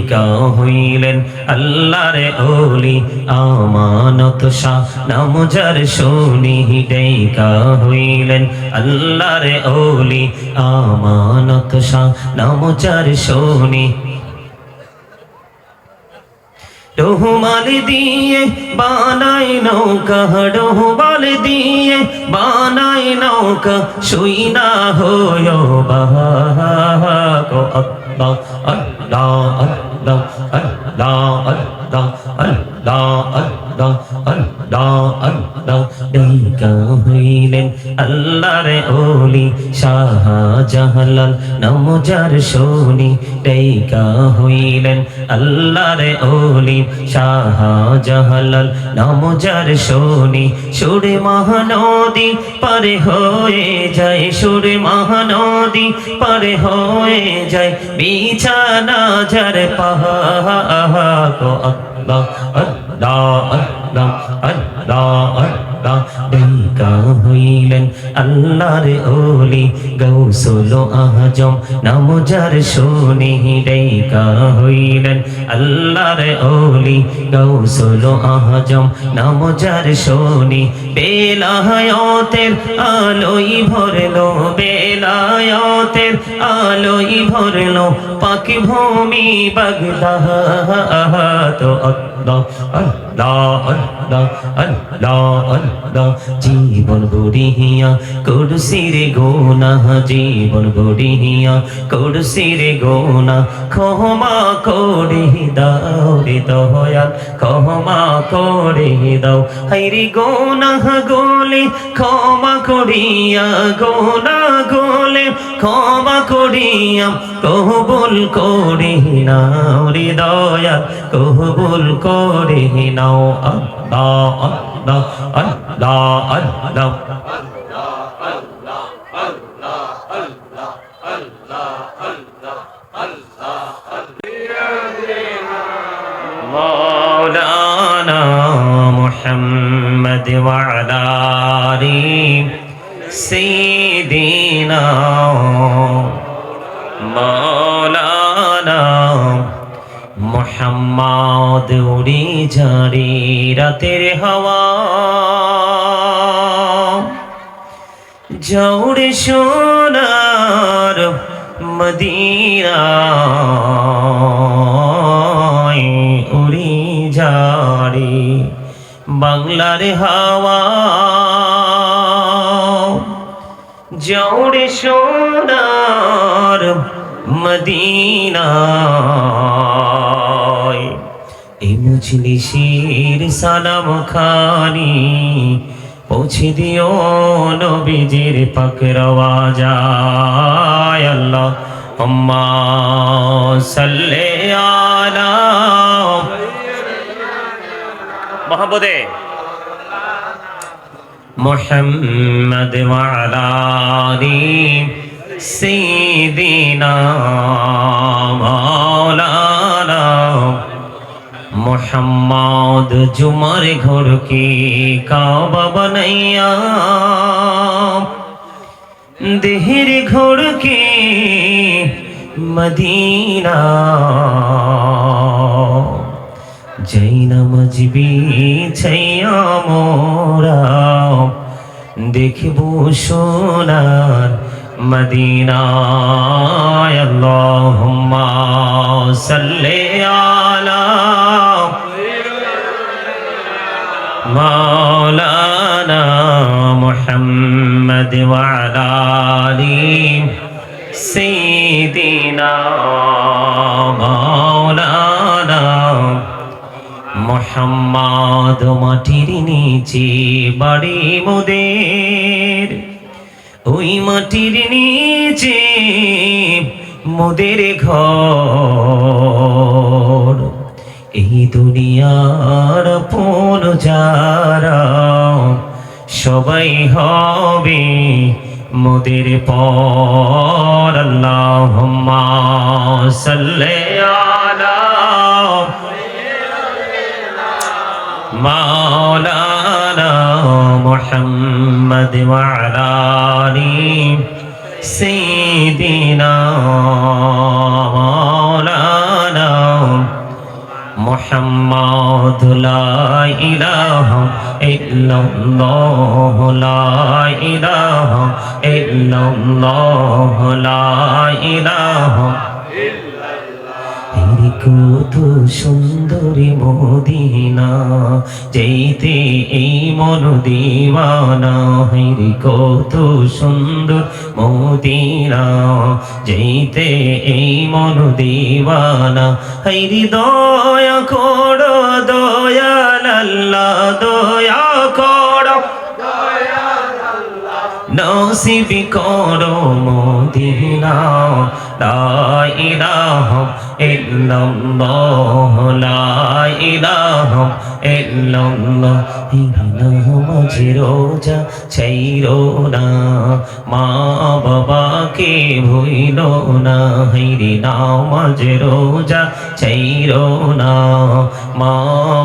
ডেকা হইলেন আল্লাহর ওলি আমানত শাহ নাম যার শুনি ডেকা হইলেন আল্লাহর ওলি আমানত শাহ নাম যার শুনি রুমাল দিয়ে বানাই নৌকা রুমাল দিয়ে বানাই নৌকা শুই না হয় বাহা আল্লাহ আল্লাহ আল্লাহ আল্লাহ আল্লাহ আল্লাহ আল্লাহ আল্লাহ আল্লাহ ডেকা হইলেন আল্লাহর ওলি শাহজালাল নাম যার শুনি ডেকা হইলেন আল্লাহর ওলি শাহজালাল নাম যার শুনি সুরে মহানদী পারে হয়ে যায় সুরে মহানদী পারে হয়ে যায় বিছানা যার পাহা গো আল্লাহ আল্লাহ আল্লাহ আল্লাহ আল্লাহ ডেকা হইলেন আল্লাহর ওলি গৌসুল আজম নাম যার শুনি ডেকা হইলেন আল্লাহর ওলি গৌসুল আজম নাম যার শুনি বেলায়েতের আলোই ভরলো বেলায়েতের আলোই ভরলো পাক ভূমি বাগদাদ আল্লাহ আল্লাহ আল্লাহ আল্লাহ আল্লাহ জীবন গড়িয়া কুরসির গোনা জীবন গড়িয়া কুরসির গোনা ক্ষমা করে দাও রে দয়াল ক্ষমা করে দাও হাইরে গোনা গোলে ক্ষমা করিয়া গোনা গোলে ক্ষমা করিয়া কবুল করে নাও রে দয়াল কবুল করে নাও আল্লাহ আল্লাহ আল্লাহ আল্লাহ مولانا محمد وعلى آله سيدنا مولانا মোহাম্মদ উড়ি ঝাড়ি রাতের হাওয়া জৌড়ে সোনার মদিনায় উড়ি ঝাড়ি বাংলার হাওয়া জৌড়ে সোনার মদিনায় এই মজলিসের সালাম খানি পৌঁছে দিও নবীজির পাক রওয়াজায় আল্লাহুম্মা সাল্লি আলা মুহাম্মদে মুহাম্মদ ওয়া আলা আলি سيدنا مولانا محمد जुमर घर की काबा बनैया देहर घर की मदीना जैना मजबी छैया मोरा देखबो सोनार मदीना अल्लाहुम्मा सल्ली अला मौलाना मुहम्मद व अला आलि सय्यिदिना मौलाना मुहम्मद माटिर नीचे बाड़ी मोदेर ওই মাটির নিচে মোদের ঘর এই দুনিয়ার আপন যারা সবাই হবে মোদের পর আল্লাহুম্মা সাল্লি আলা মাওলানা মুহাম্মদ ওয়া আলা আলি সাইয়্যিদিনা মাওলানা محمد لا إله إلا الله لا إله إلا الله لا إله কত সুন্দরী মদিনা যেতে এই মন দিওয়ানা হইরে কত সুন্দর মদিনা যেতে এই মন দিওয়ানা হইরে দয়া করো দয়াল আল্লাহ দয়া করো নসিব করো মদিনা লা ইলাহা ইল্লাল্লাহ লা ইলাহা ইল্লাল্লাহ নামাজ রোজা ছাইরো না মা বাবাকে ভুইলো না হাইরে নামাজ রোজা ছাইরো না মা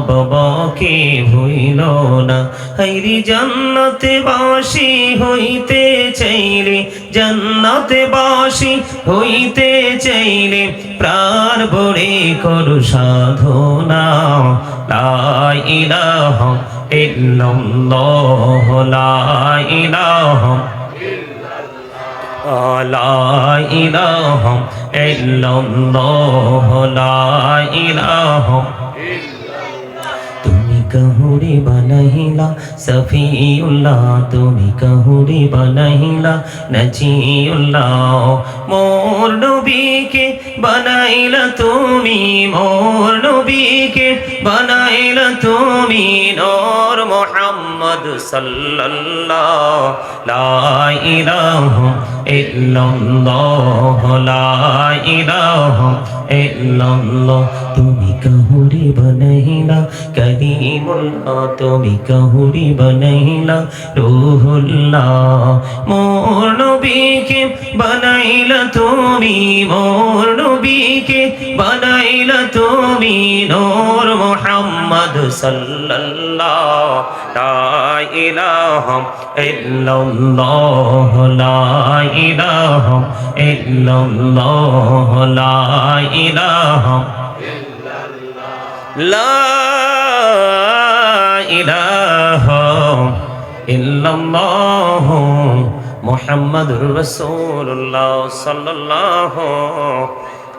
বাবাকে ভুইলো না হাইরে জান্নাতে বাসী হইতে চাইলে জান্নাতে বাসী হইতে চাইলে প্রাণ ভরে করো সাধনা লা ইলাহা ইল্লাল্লাহ লা ইলাহা লা ইলাহা ইল্লাল্লাহ লা ইলাহা कहूरी बनहिला सफीउल्लाह तुमी कहूरी बनहिला नजीउल्लाह मोर नबी के बनाइला तुमी मोर नबी के बनाइला तुमी नूर मोहम्मद सल्लल्लाह ला इलाहा इल्लल्लाह ला इलाहा इल्लल्लाह तुमी कहूरी बनहिला करीमुल्लाह तुमी कहूरी बनैला रूहुल्लाह मोर नबी के बनाइला तुमी मोर नबी के बनाइला तुमी नूर मोहम्मद सल्लल्लाह ला इलाहा इल्लल्लाह ला इलाहा इल्लल्लाह ला इलाहा ला ইলাহা ইল্লাল্লাহ মুহাম্মাদুর রাসূলুল্লাহ সাল্লাল্লাহু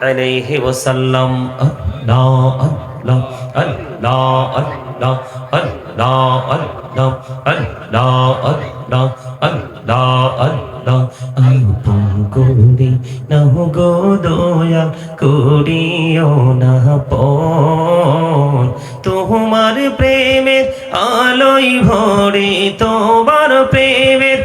আলাইহি ওয়াসাল্লাম আল্লাহ আল্লাহ আল্লাহ আল্লাহ আল্লাহ আল্লাহ আল্লাহ আল্লাহ আল্লাহ আল্লাহ আপন করি নাহ গো দয়াল করিও না পর তোমার প্রেমের আলোয় ভরে তোমার প্রেমের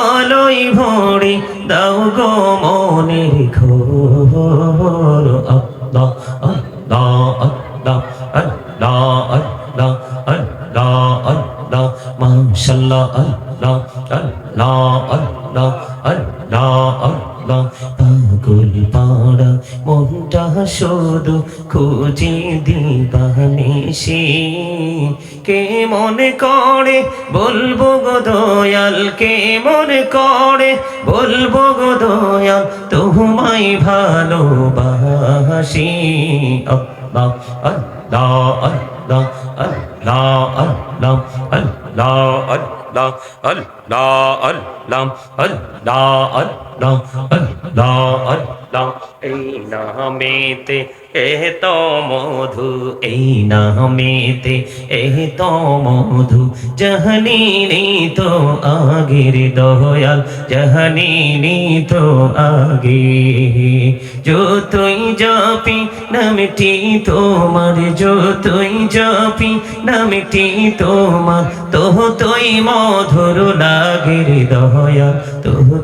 আলোয় ভরে দাও গো মনের ঘোর আল্লাহ আল্লাহ আল্লাহ আল্লাহ আল্লাহ আল্লাহ আল্লাহ মাশাআল্লাহ আল্লাহ আল্লাহ আল্লাহ আল্লাহ আল্লাহ পাগল পাড়া মনটা শুধু খুঁজে দিবানিশি কে মনে করে বলবো গো দয়াল কে মনে করে বলবো গো দয়াল তোমায় ভালোবাসি আল্লাহ আল্লাহ আল্লাহ আল্লাহ আল্লাহ আল্লাহ আল্লাহ আল্লাহ আল্লাহ আল্লাহ আল্লাহ আল্লাহ আল্লাহ এই নামেতে এত মধু এই নামেতে এত মধু জাহানি তো আগের দয়াল জাহানি তো আগে যতই জাপি নামটি তোমার যতই জাপি নামটি তোমার তোই মধুর লাগে রে দয়াল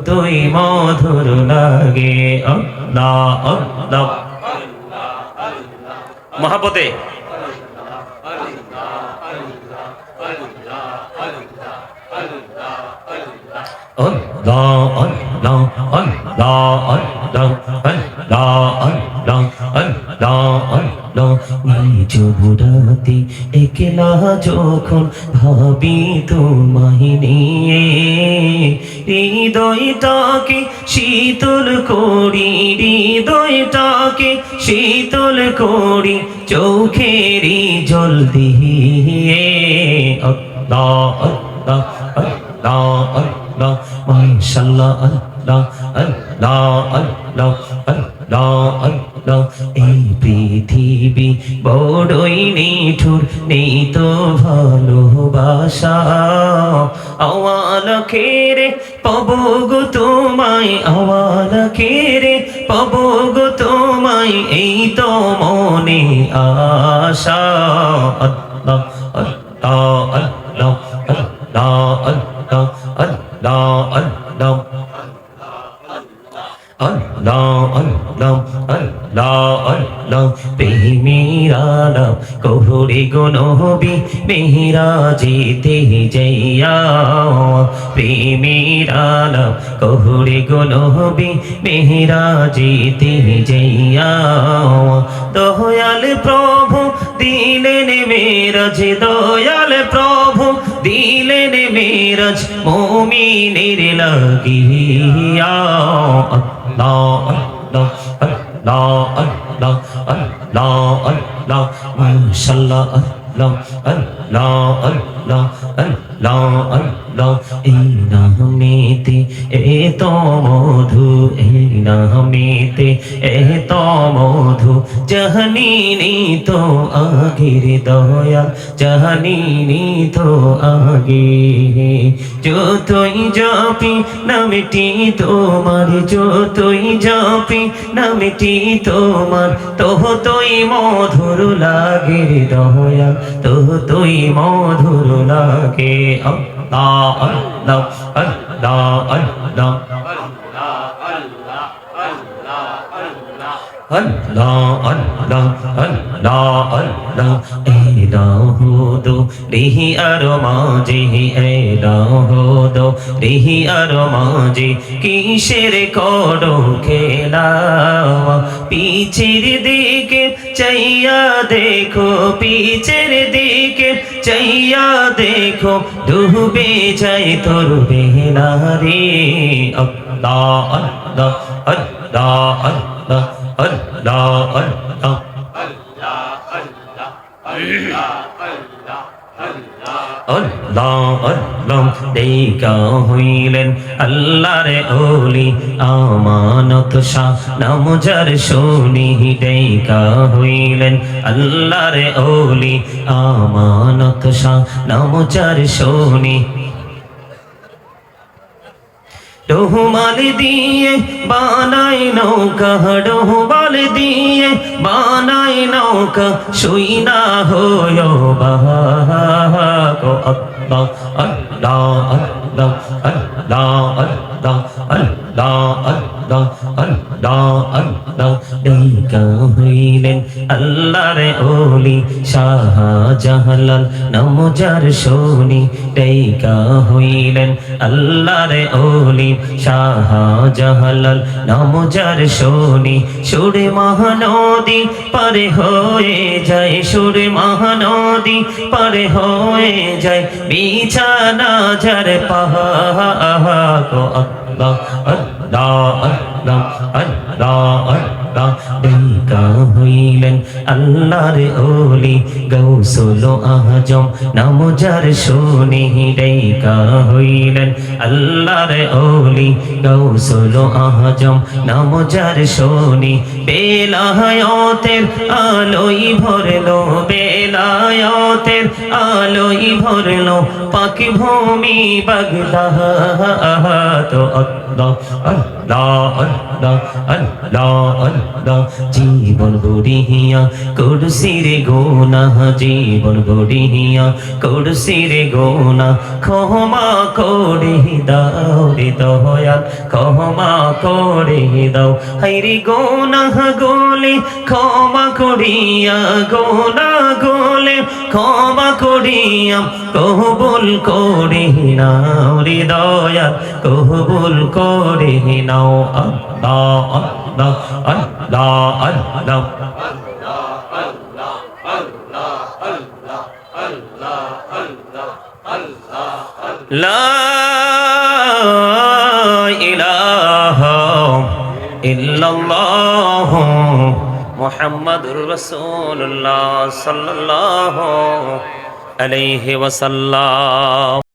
তোই মধুর লাগে আল্লাহ আল্লাহ মহাপতে Allah Allah Allah Allah Allah Allah Allah আল্লাহ নিজ রাতে একলা যখন ভাবি তোমায় নিয়ে হৃদয়টাকে শীতল করি হৃদয়টাকে শীতল করি চোখেরই জল দিয়ে আল্লাহ আল্লাহ আল্লাহ আল্লাহ মাশাআল্লাহ আল্লাহ আল্লাহ আল্লাহ আল্লাহ আল্লাহ এই পৃথিবী বড়ই নিঠুর নেই তো ভালোবাসা আওয়াল খেরে পাবো গো তোমায় আওয়াল খেরে পাবো গো তোমায় এই তো মনে আশা আল্লাহ আল্লাহ আল্লাহ আল্লাহ আল্লাহ আল্লাহ আল্লাহ Allah Allah Allah Allah প্রেমের আলাপ কোহরে গো নবী মেহরাজেতে যাইয়া প্রেমের আলাপ কোহরে গো নবী মেহরাজেতে যাইয়া দয়াল প্রভু দিলেন মেরাজ দয়াল প্রভু দিলেন মেরাজ মুমিনের লাগিয়া Allah Allah Allah Allah Allah Allah Mashallah Allah Allah Allah Allah Allah এই নামেতে এত মধু এই নামেতে এত মধু জাহানিনি তো আগের দয়াল জাহানিনি তো আগে যতই জপি নামটি তোমার যতই জপি নামটি তোমার ততই মধুর লাগে দয়াল ততই মধুর লাগে Allah Allah Allah Allah Allah Allah Allah Allah এলাহদো রিহি আর মাঝে এলাহদো রিহি আর মাঝে কিসের করো খেলা পিছের দিকে চাইয়া দেখো পিছের দিকে চাইয়া দেখো ডুবে যায় তোর বেলা রে আল্লাহ আল্লাহ আল্লাহ আল্লাহ Allah Allah Allah Allah দেখা হইলেন আল্লাহর ওলি আমানত শাহ নাম যার শুনি দেখা হইলেন আল্লাহর ওলি আমানত শাহ নাম যার শুনি রুমাল দিয়ে বানাই নৌকা রুমাল দিয়ে বানাই নৌকা শুই না হয়ো বাহাগো আল্লাহ আল্লাহ আল্লাহ আল্লাহ আল্লাহ আল্লাহ আল্লাহ আল্লাহ আল্লাহ দেখা হইলেন আল্লাহর ওলি শাহজালাল নাম যার শুনি দেখা হইলেন আল্লাহর ওলি শাহজালাল নাম যার শুনি সুরে মহানদী পারে হয়ে যায় সুরে মহানদী পারে হয়ে যায় বিছানা যার পাহাগো আল্লাহ আল্লাহ আল্লাহ আল্লাহ আল্লাহ দেখা হইলেন আল্লাহর ওলি গৌসুল আজম নাম যার শুনি দেখা হইলেন আল্লাহর ওলি গৌসুল আজম নাম যার শুনি বেলায়েতের আলোই ভরলো বেলায়েতের আলোই ভরলো পাক ভূমি বাগদাদ তো আল্লাহ আল্লাহ আল্লাহ আল্লাহ আল্লাহ জীবন গড়িয়া কুরসির গোনা জীবন গড়িয়া কুরসির গোনা ক্ষমা করে দাও রে দয়াল ক্ষমা করে দাও হাইরে গোনা গোলে ক্ষমা করিয়া গোনা গোলে ক্ষমা করিয়া কবুল করে নাও রে দয়াল কবুল করে নাও আল্লাহ আল্লাহ আল্লাহ আল্লাহ লা ইলাহা ইল্লাল্লাহ মুহাম্মাদুর রাসূলুল্লাহ সাল্লাল্লাহু আলাইহি ওয়াসাল্লাম।